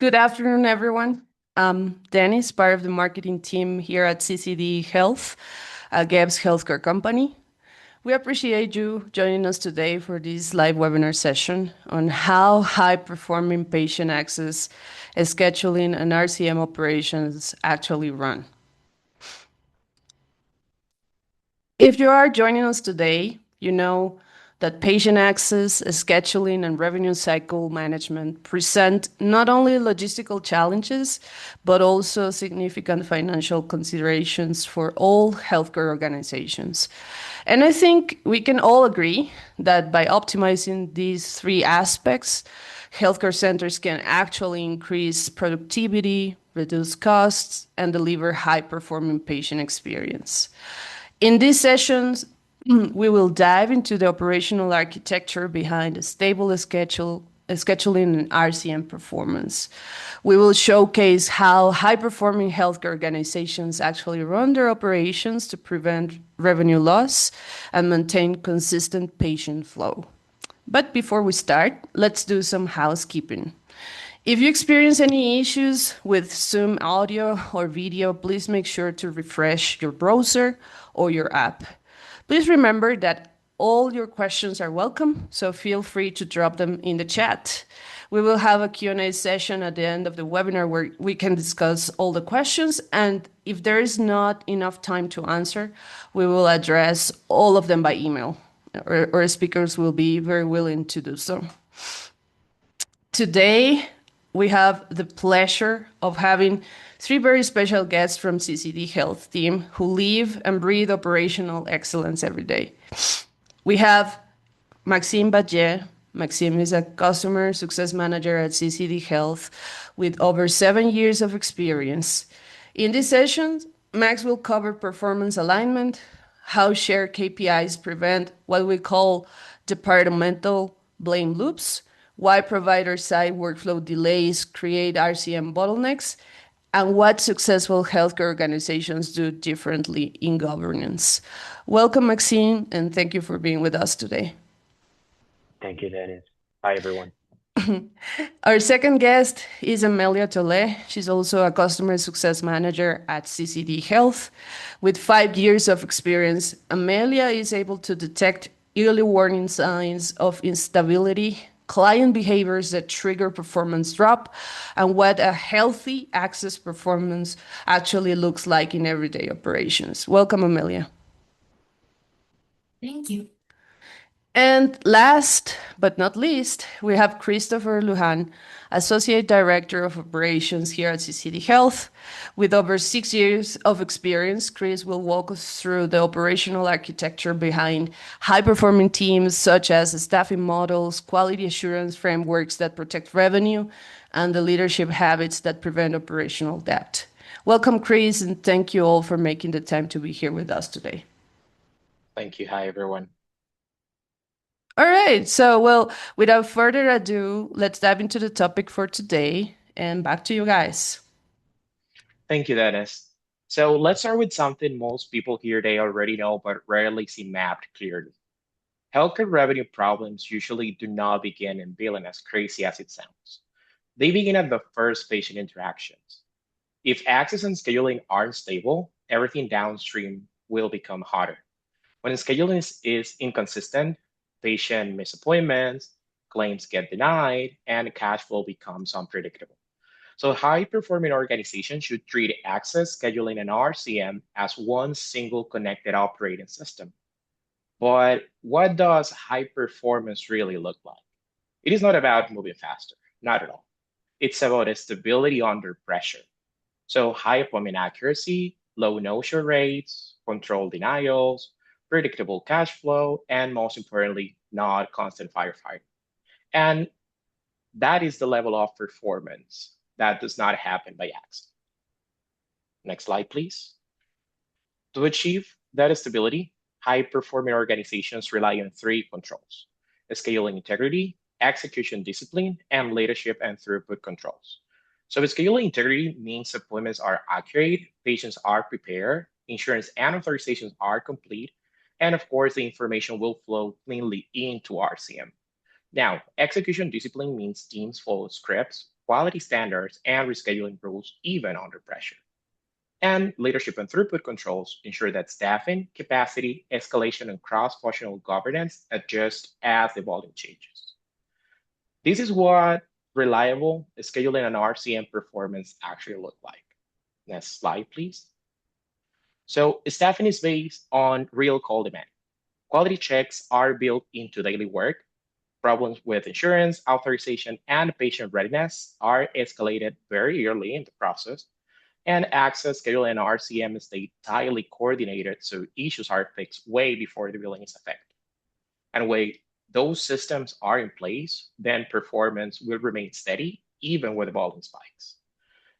Good afternoon, everyone. I'm Dennis, part of the marketing team here at CCD Health, Gab's healthcare company. We appreciate you joining us today for this live webinar session on how high-performing patient access, scheduling, and RCM operations actually run. If you are joining us today, you know that patient access, scheduling, and revenue cycle management present not only logistical challenges, but also significant financial considerations for all healthcare organizations. And I think we can all agree that by optimizing these three aspects, healthcare centers can actually increase productivity, reduce costs, and deliver high-performing patient experience. In these sessions, we will dive into the operational architecture behind a stable scheduling and RCM performance. We will showcase how high-performing healthcare organizations actually run their operations to prevent revenue loss and maintain consistent patient flow. But before we start, let's do some housekeeping. If you experience any issues with Zoom audio or video, please make sure to refresh your browser or your app. Please remember that all your questions are welcome, so feel free to drop them in the chat. We will have a Q&A session at the end of the webinar where we can discuss all the questions, and if there is not enough time to answer, we will address all of them by email. Our speakers will be very willing to do so. Today, we have the pleasure of having three very special guests from CCD Health team who live and breathe operational excellence every day. We have Maxim Batlle. Maxim is a customer success manager at CCD Health with over 7 years of experience. In this session, Max will cover performance alignment, how shared KPIs prevent what we call departmental blame loops, why provider-side workflow delays create RCM bottlenecks, and what successful healthcare organizations do differently in governance. Welcome, Maxime, and thank you for being with us today. Thank you, Dennis. Hi, everyone. Our second guest is Amelia Taulé. She's also a customer success manager at CCD Health. With 5 years of experience, Amelia is able to detect early warning signs of instability, client behaviors that trigger performance drop, and what a healthy access performance actually looks like in everyday operations. Welcome, Amelia. Thank you. And last but not least, we have Cristopher Lujan, Associate Director of Operations here at CCD Health. With over 6 years of experience, Chris will walk us through the operational architecture behind high-performing teams, such as staffing models, quality assurance frameworks that protect revenue, and the leadership habits that prevent operational debt. Welcome, Chris, and thank you all for making the time to be here with us today. Thank you. Hi, everyone. All right, so well, without further ado, let's dive into the topic for today, and back to you guys. Thank you, Dennis. So let's start with something most people here they already know, but rarely see mapped clearly. Healthcare revenue problems usually do not begin in billing as crazy as it sounds. They begin at the first patient interactions. If access and scheduling aren't stable, everything downstream will become harder. When scheduling is inconsistent, patient miss appointments, claims get denied, and cash flow becomes unpredictable. So high-performing organizations should treat access, scheduling, and RCM as one single connected operating system. But what does high performance really look like? It is not about moving faster, not at all. It's about stability under pressure. So high appointment accuracy, low no-show rates, controlled denials, predictable cash flow, and most importantly, not constant firefighting. And that is the level of performance that does not happen by accident. Next slide, please. To achieve that stability, high-performing organizations rely on three controls: scaling integrity, execution discipline, and leadership and throughput controls. So scaling integrity means appointments are accurate, patients are prepared, insurance and authorizations are complete, and of course, the information will flow cleanly into RCM. Now, execution discipline means teams follow scripts, quality standards and rescheduling rules even under pressure. And leadership and throughput controls ensure that staffing, capacity, escalation, and cross-functional governance adjust as the volume changes. This is what reliable scheduling and RCM performance actually look like. Next slide, please. So staffing is based on real call demand. Quality checks are built into daily work. Problems with insurance, authorization, and patient readiness are escalated very early in the process, and access, schedule, and RCM stay tightly coordinated so issues are fixed way before the billing is affected. And when those systems are in place, then performance will remain steady even with the volume spikes.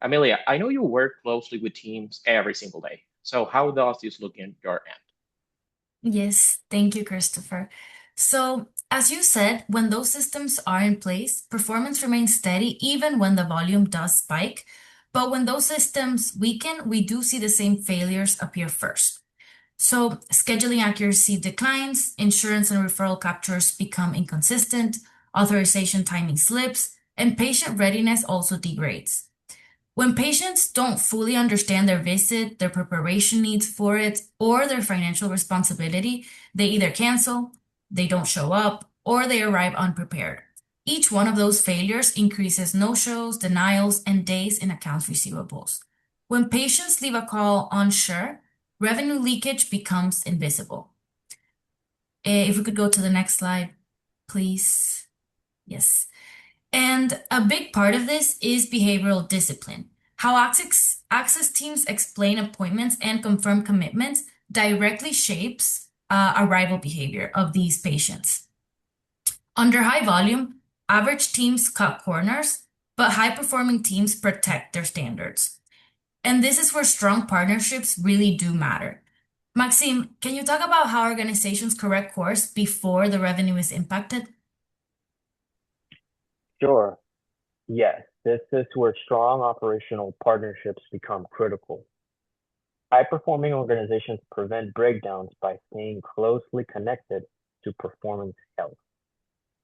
Amelia, I know you work closely with teams every single day. So how does this look in your end? Yes, thank you, Christopher. So, as you said, when those systems are in place, performance remains steady even when the volume does spike. But when those systems weaken, we do see the same failures appear first. So, scheduling accuracy declines, insurance and referral captures become inconsistent, authorization timing slips, and patient readiness also degrades. When patients don't fully understand their visit, their preparation needs for it, or their financial responsibility, they either cancel, they don't show up, or they arrive unprepared. Each one of those failures increases no-shows, denials, and days in accounts receivables. When patients leave a call unsure, revenue leakage becomes invisible. If we could go to the next slide, please. Yes. And a big part of this is behavioral discipline. How access teams explain appointments and confirm commitments directly shapes arrival behavior of these patients. Under high volume, average teams cut corners, but high performing teams protect their standards. And this is where strong partnerships really do matter. Maxim, can you talk about how organizations correct course before the revenue is impacted? Sure. Yes, this is where strong operational partnerships become critical. High-performing organizations prevent breakdowns by staying closely connected to performance health.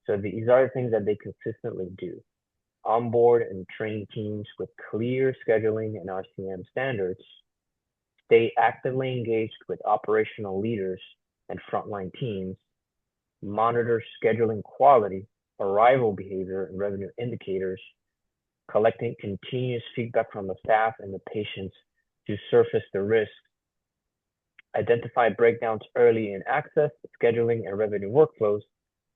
So these are the things that they consistently do. Onboard and train teams with clear scheduling and RCM standards, stay actively engaged with operational leaders and frontline teams, monitor scheduling quality, arrival behavior, and revenue indicators, collecting continuous feedback from the staff and the patients to surface the risks, identify breakdowns early in access, scheduling, and revenue workflows,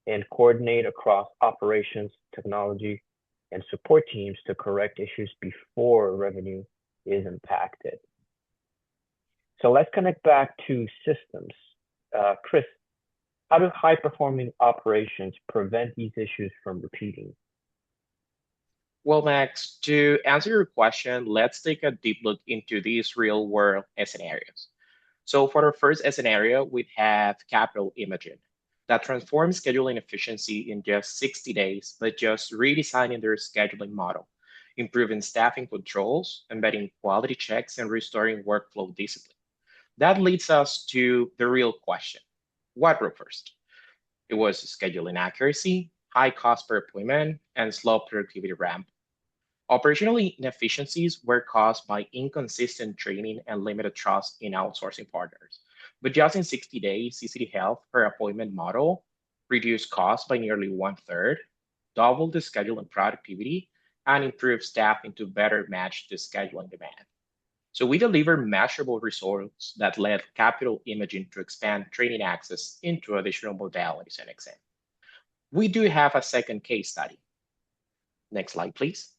and coordinate across operations, technology, and support teams to correct issues before revenue is impacted. So let's connect back to systems. Chris, how do high-performing operations prevent these issues from repeating? Well, Max, to answer your question, let's take a deep look into these real world scenarios. So for our first scenario, we have capital imaging that transforms scheduling efficiency in just 60 days, but just redesigning their scheduling model, improving staffing controls, embedding quality checks, and restoring workflow discipline. That leads us to the real question. What broke first? It was scheduling accuracy, high cost per appointment, and slow productivity ramp. Operational inefficiencies were caused by inconsistent training and limited trust in outsourcing partners. But just in 60 days, CCD Health per appointment model reduced costs by nearly one-third, doubled the scheduling productivity, and improved staffing to better match the scheduling demand. So we deliver measurable results that led capital imaging to expand training access into additional modalities and exam. We do have a second case study. Next slide, please.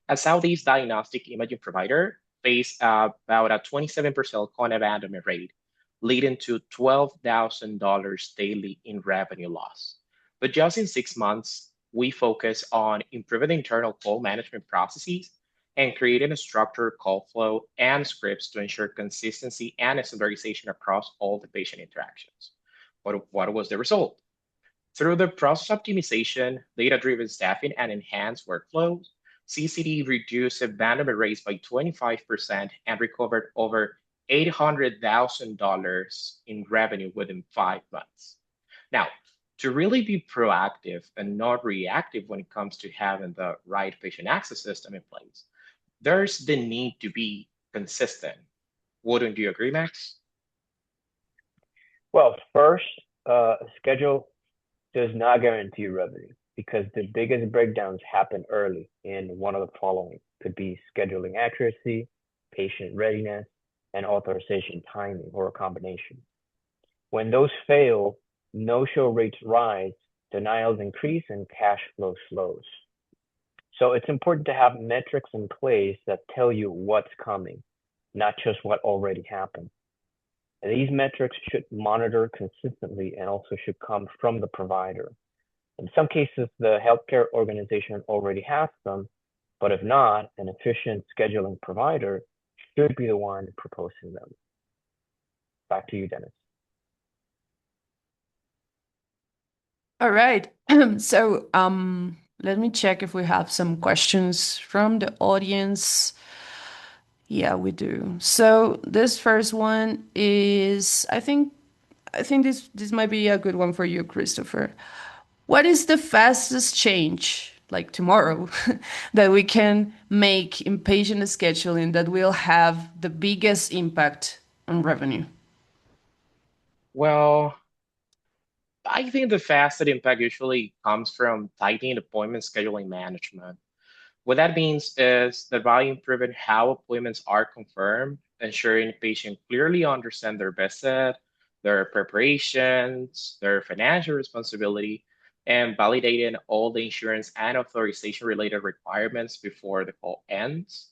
A Southeast diagnostic imaging provider faced about a 27% con abandonment rate, leading to $12,000 daily in revenue loss. But just in 6 months, we focus on improving internal call management processes and creating a structured call flow and scripts to ensure consistency and standardization across all the patient interactions. What was the result? Through the process optimization, data-driven staffing, and enhanced workflows, CCD reduced abandonment rates by 25% and recovered over $800,000 in revenue within 5 months. Now, To really be proactive and not reactive when it comes to having the right patient access system in place, there's the need to be consistent. Wouldn't you agree, Max? Well, first, schedule does not guarantee revenue because the biggest breakdowns happen early in one of the following. Could be scheduling accuracy, patient readiness, and authorization timing, or a combination. When those fail, no-show rates rise, denials increase, and cash flow slows. So it's important to have metrics in place that tell you what's coming, not just what already happened. And these metrics should monitor consistently and also should come from the provider. In some cases, the healthcare organization already has them, but if not, an efficient scheduling provider should be the one proposing them. Back to you, Dennis. All right. So let me check if we have some questions from the audience. Yeah, we do. So this first one is, I think this might be a good one for you, Christopher. What is the fastest change, like tomorrow, that we can make in patient scheduling that will have the biggest impact on revenue? Well, I think the fastest impact usually comes from tightening appointment scheduling management. What that means is that by improving how appointments are confirmed, ensuring patients clearly understand their visit, their preparations, their financial responsibility, and validating all the insurance and authorization related requirements before the call ends.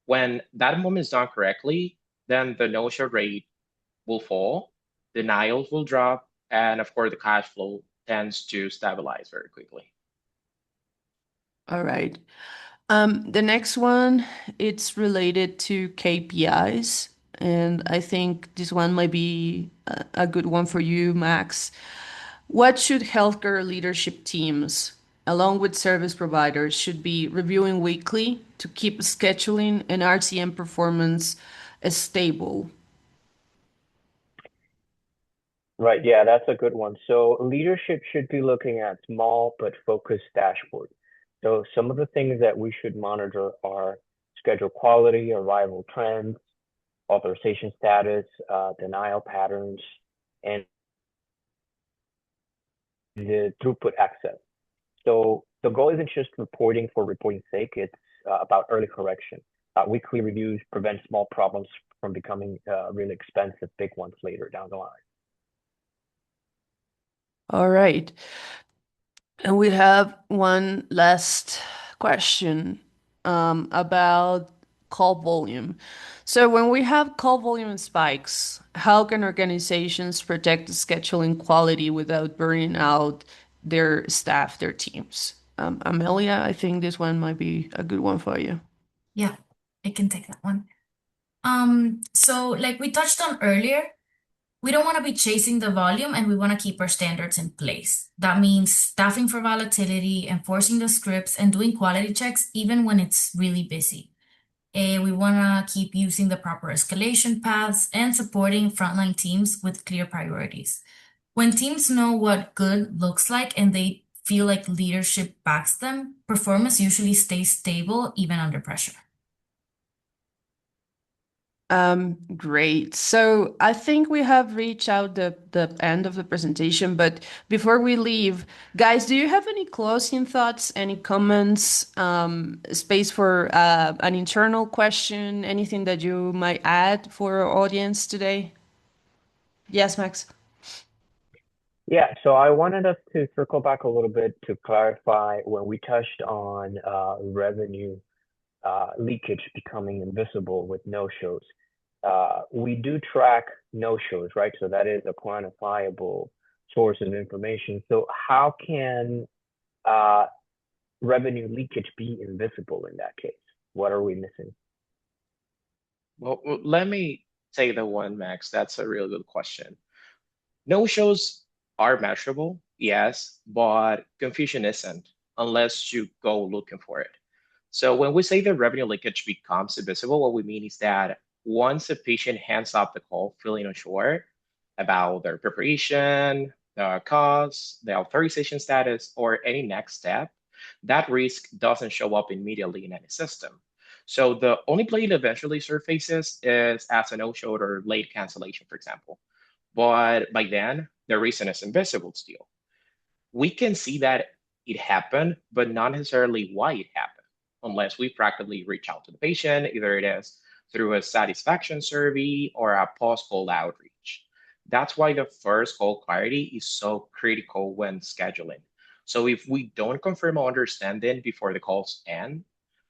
When that moment is done correctly, then the no-show rate will fall, denials will drop, and of course, the cash flow tends to stabilize very quickly. All right. The next one, it's related to KPIs, and I think this one might be a good one for you, Max. What should healthcare leadership teams, along with service providers, should be reviewing weekly to keep scheduling and RCM performance stable? Right, yeah, that's a good one. So leadership should be looking at small but focused dashboards. So some of the things that we should monitor are schedule quality, arrival trends, authorization status, denial patterns, and the throughput access. So the goal isn't just reporting for reporting's sake, it's about early correction. Weekly reviews prevent small problems from becoming really expensive big ones later down the line. All right. And we have one last question about call volume. So when we have call volume spikes, how can organizations protect the scheduling quality without burning out their staff, their teams? Amelia, I think this one might be a good one for you. Yeah, I can take that one. So like we touched on earlier, we don't want to be chasing the volume and we want to keep our standards in place. That means staffing for volatility, enforcing the scripts, and doing quality checks even when it's really busy. We want to keep using the proper escalation paths and supporting frontline teams with clear priorities. When teams know what good looks like and they feel like leadership backs them, performance usually stays stable even under pressure. Great. So I think we have reached out the end of the presentation, but before we leave, guys, do you have any closing thoughts, any comments, space for an internal question, anything that you might add for our audience today? Yes, Max. Yeah, so I wanted us to circle back a little bit to clarify when we touched on revenue leakage becoming invisible with no-shows. We do track no-shows, right? So that is a quantifiable source of information. So how can uh, revenue leakage be invisible in that case? What are we missing? Well, let me take the one, Max. That's a really good question. No-shows are measurable, yes, but confusion isn't unless you go looking for it. So when we say the revenue leakage becomes invisible, what we mean is that once a patient hands up the call feeling unsure about their preparation, the cost, the authorization status, or any next step, that risk doesn't show up immediately in any system. So the only play it eventually surfaces is as a no-show or late cancellation, for example. But by then, the reason is invisible still. We can see that it happened, but not necessarily why it happened, unless we practically reach out to the patient, either it is through a satisfaction survey or a post-call outreach. That's why the first call clarity is so critical when scheduling. So if we don't confirm our understanding before the calls end,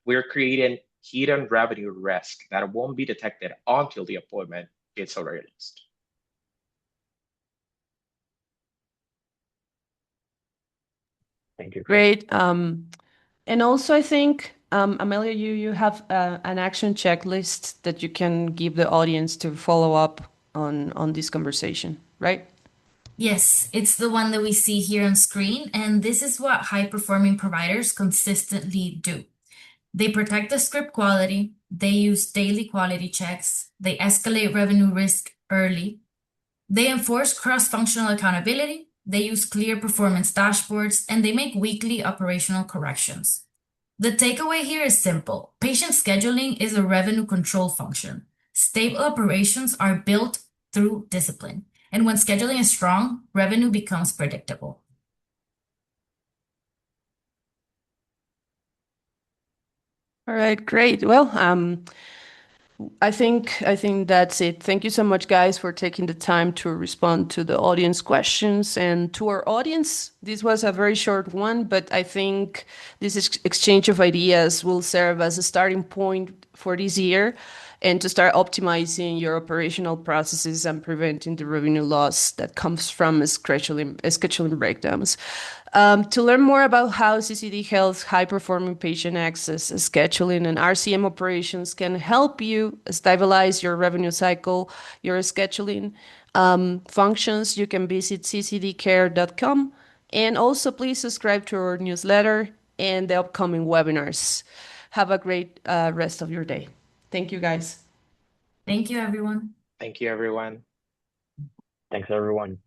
we're creating hidden revenue risk that won't be detected until the appointment gets released. Thank you, Chris. Great. And also, I think, Amelia, you have an action checklist that you can give the audience to follow up on this conversation, right? Yes, it's the one that we see here on screen, and this is what high-performing providers consistently do. They protect the script quality, they use daily quality checks, they escalate revenue risk early, they enforce cross-functional accountability, they use clear performance dashboards, and they make weekly operational corrections. The takeaway here is simple. Patient scheduling is a revenue control function. Stable operations are built through discipline. And when scheduling is strong, revenue becomes predictable. All right, great. Well, I think that's it. Thank you so much, guys, for taking the time to respond to the audience questions. And to our audience, this was a very short one, but I think this exchange of ideas will serve as a starting point for this year and to start optimizing your operational processes and preventing the revenue loss that comes from scheduling breakdowns. To learn more about how CCD Health's high-performing patient access, scheduling, and RCM operations can help you stabilize your revenue cycle, your scheduling functions, you can visit ccdcare.com. And also, please subscribe to our newsletter and the upcoming webinars. Have a great rest of your day. Thank you, guys. Thank you, everyone. Thank you, everyone. Thanks, everyone.